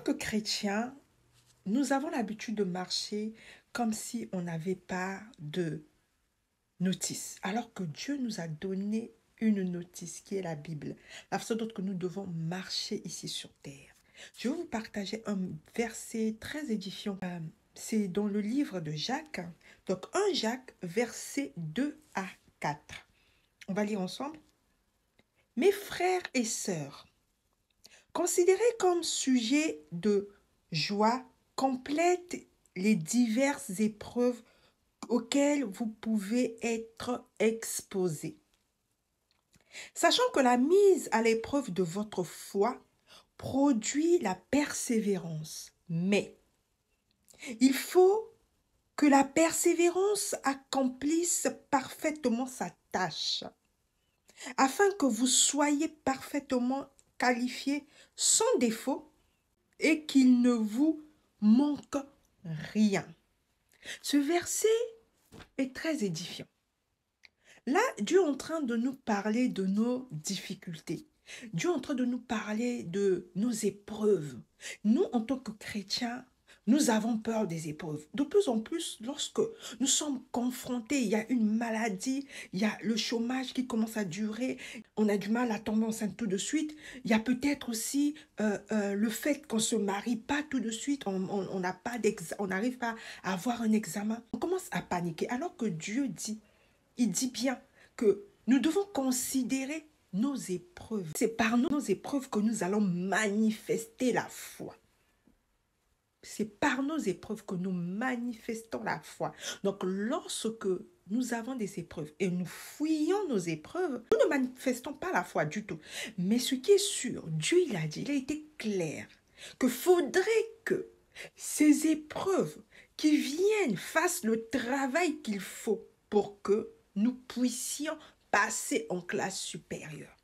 que chrétiens, nous avons l'habitude de marcher comme si on n'avait pas de notice, alors que Dieu nous a donné une notice qui est la Bible, la façon dont nous devons marcher ici sur terre. Je vais vous partager un verset très édifiant. C'est dans le livre de Jacques, donc 1 Jacques, versets 2 à 4. On va lire ensemble. Mes frères et sœurs, considérez comme sujet de joie complète les diverses épreuves auxquelles vous pouvez être exposés. Sachant que la mise à l'épreuve de votre foi produit la persévérance. Mais il faut que la persévérance accomplisse parfaitement sa tâche, afin que vous soyez parfaitement qualifiés sans défaut et qu'il ne vous manque rien. Ce verset est très édifiant. Là, Dieu est en train de nous parler de nos difficultés. Dieu est en train de nous parler de nos épreuves. Nous, en tant que chrétiens, nous avons peur des épreuves. De plus en plus, lorsque nous sommes confrontés, il y a une maladie, il y a le chômage qui commence à durer, on a du mal à tomber enceinte tout de suite. Il y a peut-être aussi le fait qu'on ne se marie pas tout de suite, on n'arrive pas à avoir un examen. On commence à paniquer, alors que Dieu dit, il dit bien que nous devons considérer nos épreuves. C'est par nos épreuves que nous allons manifester la foi. C'est par nos épreuves que nous manifestons la foi. Donc, lorsque nous avons des épreuves et nous fuyons nos épreuves, nous ne manifestons pas la foi du tout. Mais ce qui est sûr, Dieu il a dit, il a été clair, que faudrait que ces épreuves qui viennent fassent le travail qu'il faut pour que nous puissions passer en classe supérieure.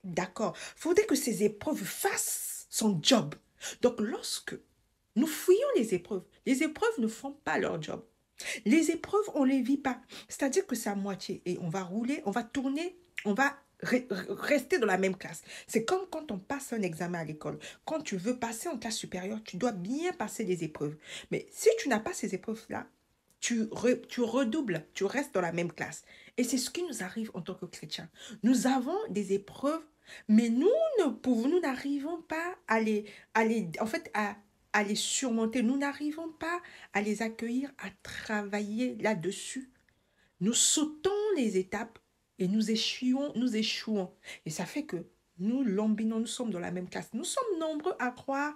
D'accord? Faudrait que ces épreuves fassent son job. Donc, lorsque nous fuyons les épreuves ne font pas leur job. Les épreuves, on ne les vit pas. C'est-à-dire que c'est à moitié. Et on va rouler, on va tourner, on va rester dans la même classe. C'est comme quand on passe un examen à l'école. Quand tu veux passer en classe supérieure, tu dois bien passer les épreuves. Mais si tu n'as pas ces épreuves-là, tu redoubles, tu restes dans la même classe. Et c'est ce qui nous arrive en tant que chrétiens. Nous avons des épreuves, mais nous n'arrivons pas à les surmonter. Nous n'arrivons pas à les accueillir, à travailler là-dessus. Nous sautons les étapes et nous échouons. Et ça fait que nous lambinons, nous sommes dans la même classe. Nous sommes nombreux à croire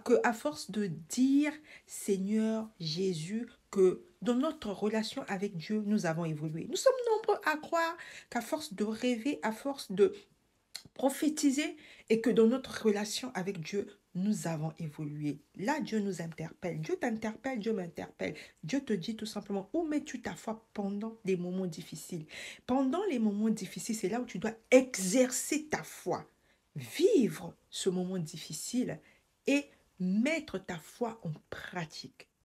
qu'à force de dire Seigneur Jésus, que dans notre relation avec Dieu, nous avons évolué. Nous sommes nombreux à croire qu'à force de rêver, à force de prophétiser et que dans notre relation avec Dieu, nous avons évolué. Là, Dieu nous interpelle. Dieu t'interpelle, Dieu m'interpelle. Dieu te dit tout simplement, où mets-tu ta foi pendant les moments difficiles? Pendant les moments difficiles, c'est là où tu dois exercer ta foi. Vivre ce moment difficile et mettre ta foi en pratique.